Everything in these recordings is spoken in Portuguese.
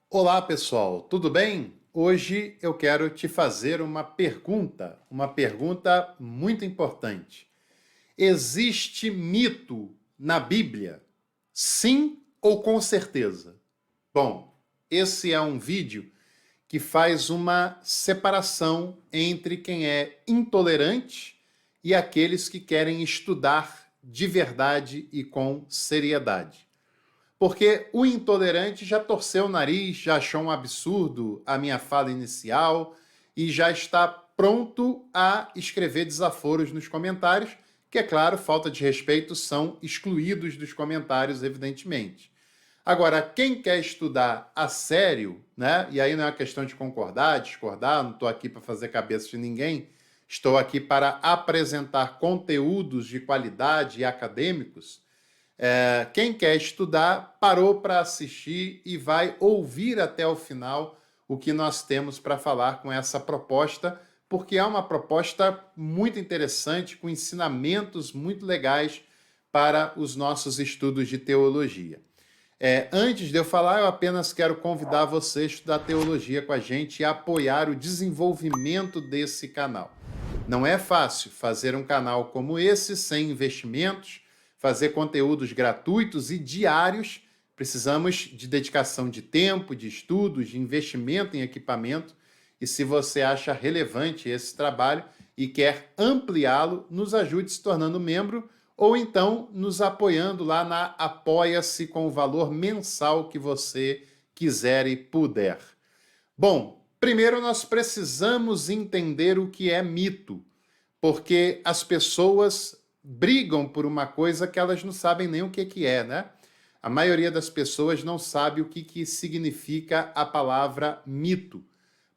Olá, pessoal, tudo bem? Hoje eu quero te fazer uma pergunta muito importante. Existe mito na Bíblia? Sim ou com certeza? Bom, esse é um vídeo que faz uma separação entre quem é intolerante e aqueles que querem estudar de verdade e com seriedade. Porque o intolerante já torceu o nariz, já achou um absurdo a minha fala inicial e já está pronto a escrever desaforos nos comentários, que, é claro, falta de respeito, são excluídos dos comentários, evidentemente. Agora, quem quer estudar a sério, né? E aí não é uma questão de concordar, discordar, não estou aqui para fazer cabeça de ninguém, estou aqui para apresentar conteúdos de qualidade e acadêmicos. Quem quer estudar, parou para assistir e vai ouvir até o final o que nós temos para falar com essa proposta, porque é uma proposta muito interessante, com ensinamentos muito legais para os nossos estudos de teologia. Antes de eu falar, eu apenas quero convidar você a estudar teologia com a gente e apoiar o desenvolvimento desse canal. Não é fácil fazer um canal como esse sem investimentos, fazer conteúdos gratuitos e diários. Precisamos de dedicação de tempo, de estudos, de investimento em equipamento. E se você acha relevante esse trabalho e quer ampliá-lo, nos ajude se tornando membro ou então nos apoiando lá na Apoia-se com o valor mensal que você quiser e puder. Bom, primeiro nós precisamos entender o que é mito, porque as pessoas brigam por uma coisa que elas não sabem nem o que é, né? A maioria das pessoas não sabe o que significa a palavra mito.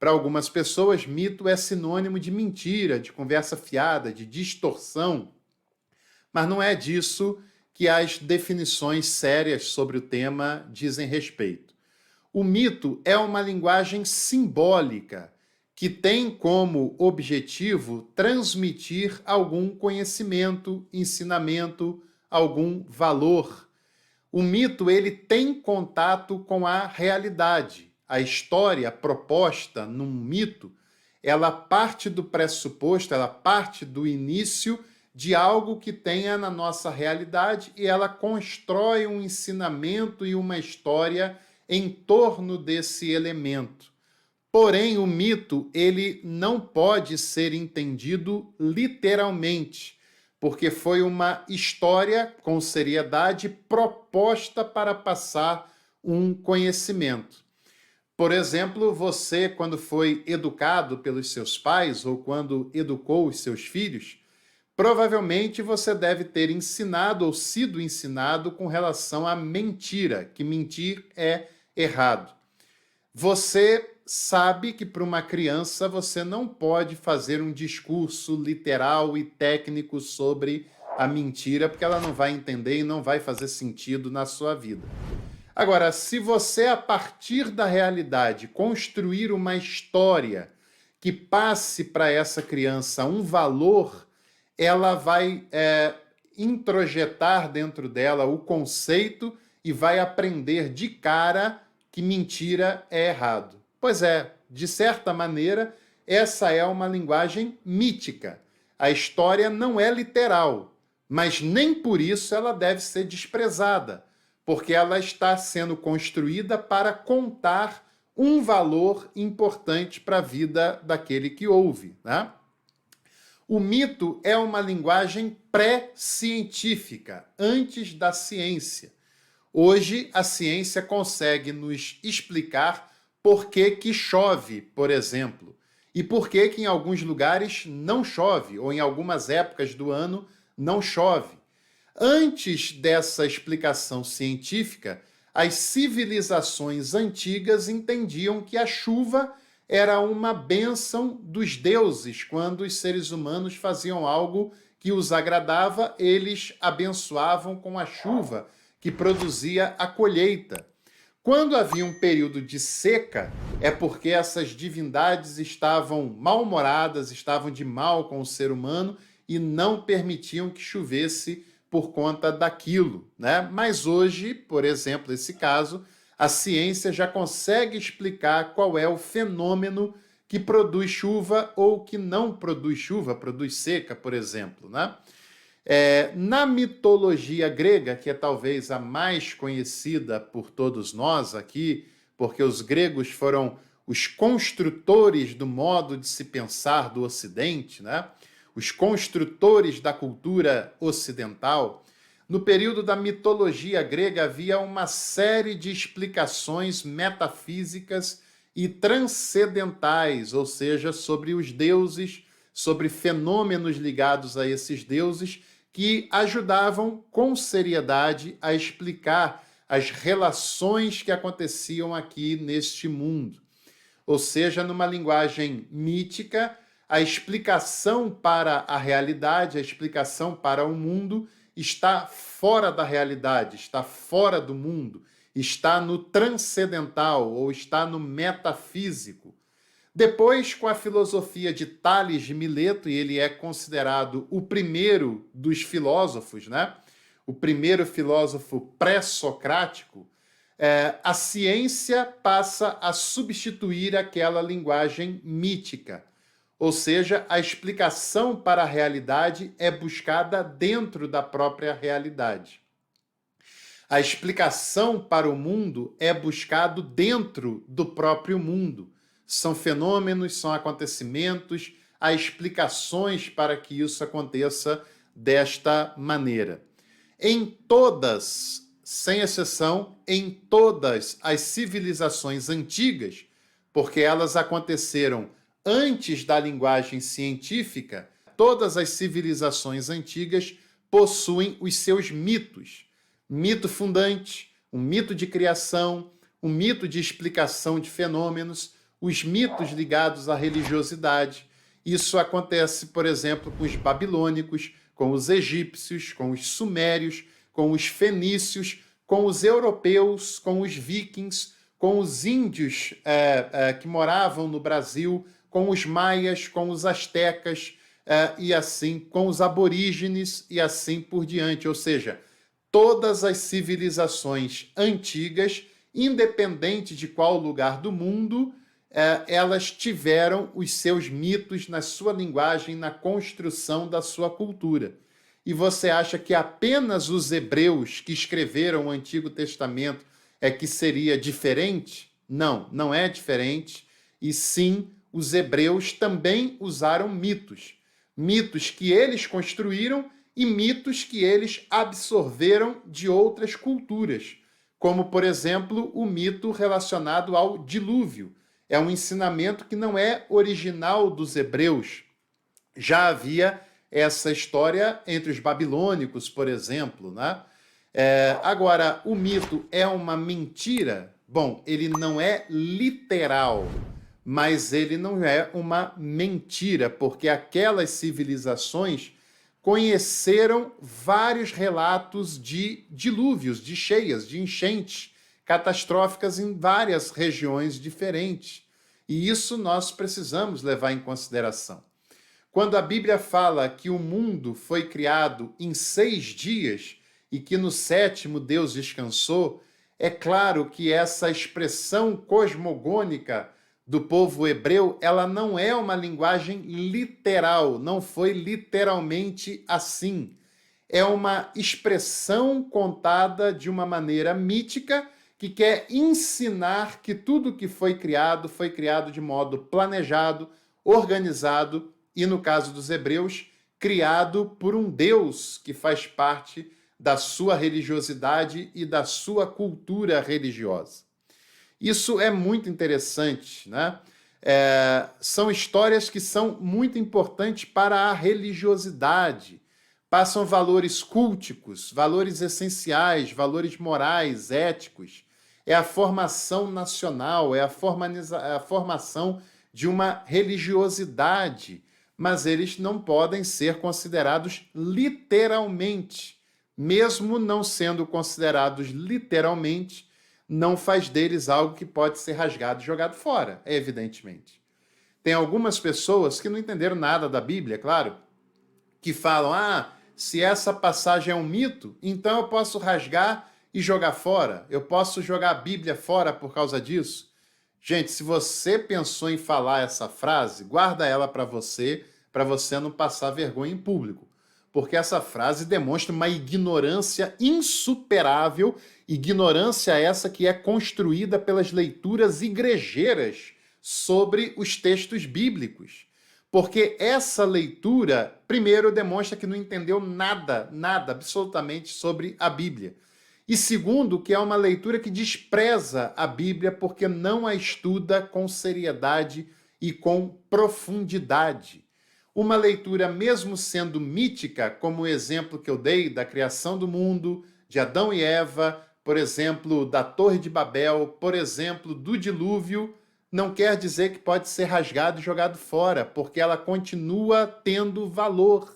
Para algumas pessoas, mito é sinônimo de mentira, de conversa fiada, de distorção. Mas não é disso que as definições sérias sobre o tema dizem respeito. O mito é uma linguagem simbólica que tem como objetivo transmitir algum conhecimento, ensinamento, algum valor. O mito ele tem contato com a realidade. A história proposta num mito, ela parte do pressuposto, ela parte do início de algo que tenha na nossa realidade e ela constrói um ensinamento e uma história em torno desse elemento. Porém, o mito ele não pode ser entendido literalmente, porque foi uma história com seriedade proposta para passar um conhecimento. Por exemplo, você, quando foi educado pelos seus pais ou quando educou os seus filhos, provavelmente você deve ter ensinado ou sido ensinado com relação à mentira, que mentir é errado. Você sabe que para uma criança você não pode fazer um discurso literal e técnico sobre a mentira, porque ela não vai entender e não vai fazer sentido na sua vida. Agora, se você, a partir da realidade, construir uma história que passe para essa criança um valor, ela vai introjetar dentro dela o conceito e vai aprender de cara que mentira é errado. Pois é, de certa maneira, essa é uma linguagem mítica. A história não é literal, mas nem por isso ela deve ser desprezada, porque ela está sendo construída para contar um valor importante para a vida daquele que ouve, né? O mito é uma linguagem pré-científica, antes da ciência. Hoje, a ciência consegue nos explicar por que que chove, por exemplo, e por que que em alguns lugares não chove, ou em algumas épocas do ano não chove. Antes dessa explicação científica, as civilizações antigas entendiam que a chuva era uma bênção dos deuses. Quando os seres humanos faziam algo que os agradava, eles abençoavam com a chuva, que produzia a colheita. Quando havia um período de seca, é porque essas divindades estavam mal-humoradas, estavam de mal com o ser humano e não permitiam que chovesse por conta daquilo, né? Mas hoje, por exemplo, esse caso, A ciência já consegue explicar qual é o fenômeno que produz chuva ou que não produz chuva, produz seca, por exemplo, né? Na mitologia grega, que é talvez a mais conhecida por todos nós aqui, porque os gregos foram os construtores do modo de se pensar do Ocidente, né? Os construtores da cultura ocidental, no período da mitologia grega havia uma série de explicações metafísicas e transcendentais, ou seja, sobre os deuses, sobre fenômenos ligados a esses deuses, que ajudavam com seriedade a explicar as relações que aconteciam aqui neste mundo. Ou seja, numa linguagem mítica, a explicação para a realidade, a explicação para o mundo está fora da realidade, está fora do mundo, está no transcendental ou está no metafísico. Depois, com a filosofia de Tales de Mileto, e ele é considerado o primeiro dos filósofos, né? O primeiro filósofo pré-socrático, a ciência passa a substituir aquela linguagem mítica. Ou seja, a explicação para a realidade é buscada dentro da própria realidade. A explicação para o mundo é buscado dentro do próprio mundo. São fenômenos, são acontecimentos, há explicações para que isso aconteça desta maneira. Em todas, sem exceção, em todas as civilizações antigas, porque elas aconteceram antes da linguagem científica, todas as civilizações antigas possuem os seus mitos. Mito fundante, um mito de criação, um mito de explicação de fenômenos, os mitos ligados à religiosidade. Isso acontece, por exemplo, com os babilônicos, com os egípcios, com os sumérios, com os fenícios, com os europeus, com os vikings, com os índios que moravam no Brasil, com os maias, com os astecas, e assim, com os aborígenes e assim por diante. Ou seja, todas as civilizações antigas, independente de qual lugar do mundo, elas tiveram os seus mitos na sua linguagem, na construção da sua cultura. E você acha que apenas os hebreus que escreveram o Antigo Testamento é que seria diferente? Não, não é diferente. E sim, os hebreus também usaram mitos. Mitos que eles construíram e mitos que eles absorveram de outras culturas. Como, por exemplo, o mito relacionado ao dilúvio. É um ensinamento que não é original dos hebreus. Já havia essa história entre os babilônicos, por exemplo, né? Agora, o mito é uma mentira? Bom, ele não é literal, mas ele não é uma mentira, porque aquelas civilizações conheceram vários relatos de dilúvios, de cheias, de enchentes catastróficas em várias regiões diferentes. E isso nós precisamos levar em consideração. Quando a Bíblia fala que o mundo foi criado em 6 dias e que no 7º Deus descansou, é claro que essa expressão cosmogônica do povo hebreu, ela não é uma linguagem literal, não foi literalmente assim. É uma expressão contada de uma maneira mítica que quer ensinar que tudo que foi criado de modo planejado, organizado e, no caso dos hebreus, criado por um Deus que faz parte da sua religiosidade e da sua cultura religiosa. Isso é muito interessante, né? São histórias que são muito importantes para a religiosidade. Passam valores culticos, valores essenciais, valores morais, éticos. É a formação nacional, é a formação de uma religiosidade, mas eles não podem ser considerados literalmente. Mesmo não sendo considerados literalmente, não faz deles algo que pode ser rasgado e jogado fora, evidentemente. Tem algumas pessoas que não entenderam nada da Bíblia, claro, que falam, se essa passagem é um mito, então eu posso rasgar e jogar fora? Eu posso jogar a Bíblia fora por causa disso? Gente, se você pensou em falar essa frase, guarda ela para você não passar vergonha em público. Porque essa frase demonstra uma ignorância insuperável, ignorância essa que é construída pelas leituras igrejeiras sobre os textos bíblicos. Porque essa leitura, primeiro, demonstra que não entendeu nada, absolutamente sobre a Bíblia. E segundo, que é uma leitura que despreza a Bíblia porque não a estuda com seriedade e com profundidade. Uma leitura, mesmo sendo mítica, como o exemplo que eu dei da criação do mundo, de Adão e Eva, por exemplo, da Torre de Babel, por exemplo, do dilúvio, não quer dizer que pode ser rasgado e jogado fora, porque ela continua tendo valor.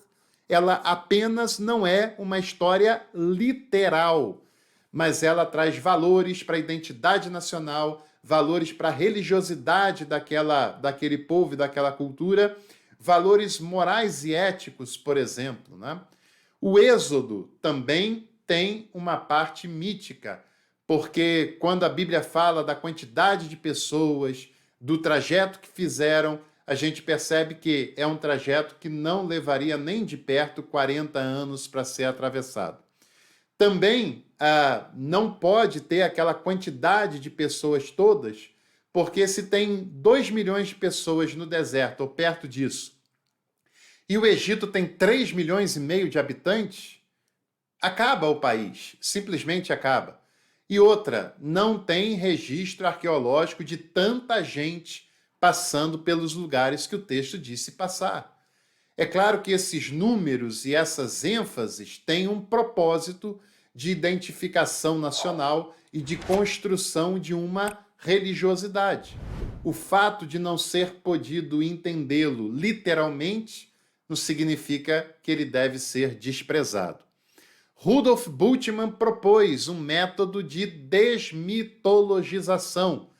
Ela apenas não é uma história literal, mas ela traz valores para a identidade nacional, valores para a religiosidade daquele povo e daquela cultura, valores morais e éticos, por exemplo, né? O Êxodo também tem uma parte mítica, porque quando a Bíblia fala da quantidade de pessoas, do trajeto que fizeram, a gente percebe que é um trajeto que não levaria nem de perto 40 anos para ser atravessado. Também não pode ter aquela quantidade de pessoas todas, porque se tem 2 milhões de pessoas no deserto ou perto disso, e o Egito tem 3 milhões e meio de habitantes, acaba o país, simplesmente acaba. E outra, não tem registro arqueológico de tanta gente passando pelos lugares que o texto disse passar. É claro que esses números e essas ênfases têm um propósito de identificação nacional e de construção de uma religiosidade. O fato de não ser podido entendê-lo literalmente não significa que ele deve ser desprezado. Rudolf Bultmann propôs um método de desmitologização,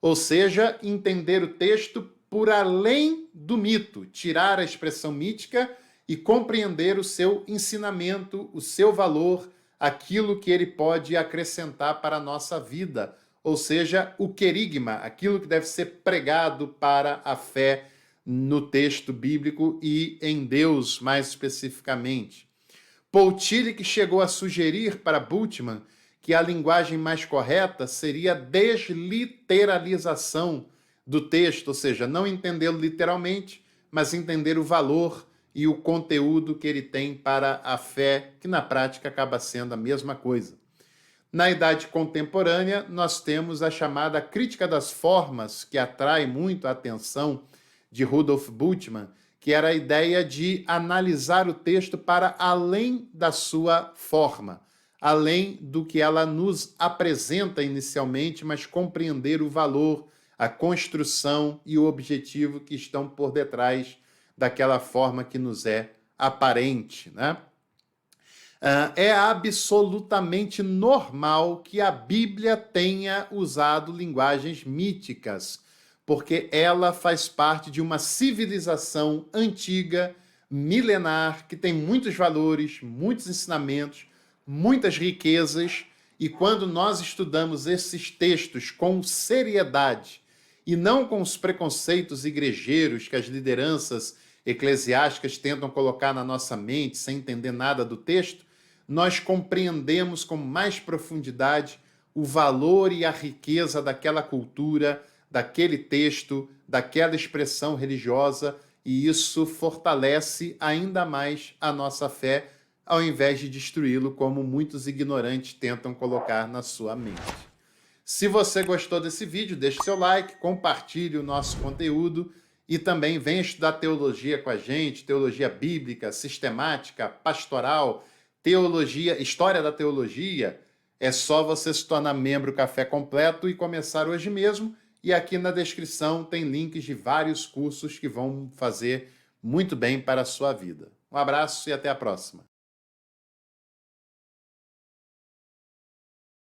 ou seja, entender o texto por além do mito, tirar a expressão mítica e compreender o seu ensinamento, o seu valor, aquilo que ele pode acrescentar para a nossa vida, ou seja, o querigma, aquilo que deve ser pregado para a fé no texto bíblico e em Deus mais especificamente. Paul Tillich chegou a sugerir para Bultmann que a linguagem mais correta seria desliteralização do texto, ou seja, não entendê-lo literalmente, mas entender o valor e o conteúdo que ele tem para a fé, que na prática acaba sendo a mesma coisa. Na Idade Contemporânea, nós temos a chamada crítica das formas, que atrai muito a atenção de Rudolf Bultmann, que era a ideia de analisar o texto para além da sua forma, além do que ela nos apresenta inicialmente, mas compreender o valor, a construção e o objetivo que estão por detrás daquela forma que nos é aparente, né? É absolutamente normal que a Bíblia tenha usado linguagens míticas, porque ela faz parte de uma civilização antiga, milenar, que tem muitos valores, muitos ensinamentos, muitas riquezas, e quando nós estudamos esses textos com seriedade e não com os preconceitos igrejeiros que as lideranças eclesiásticas tentam colocar na nossa mente sem entender nada do texto, nós compreendemos com mais profundidade o valor e a riqueza daquela cultura, daquele texto, daquela expressão religiosa, e isso fortalece ainda mais a nossa fé, ao invés de destruí-lo, como muitos ignorantes tentam colocar na sua mente. Se você gostou desse vídeo, deixe seu like, compartilhe o nosso conteúdo e também venha estudar teologia com a gente, teologia bíblica, sistemática, pastoral, teologia, história da teologia. É só você se tornar membro Café Completo e começar hoje mesmo. E aqui na descrição tem links de vários cursos que vão fazer muito bem para a sua vida. Um abraço e até a próxima.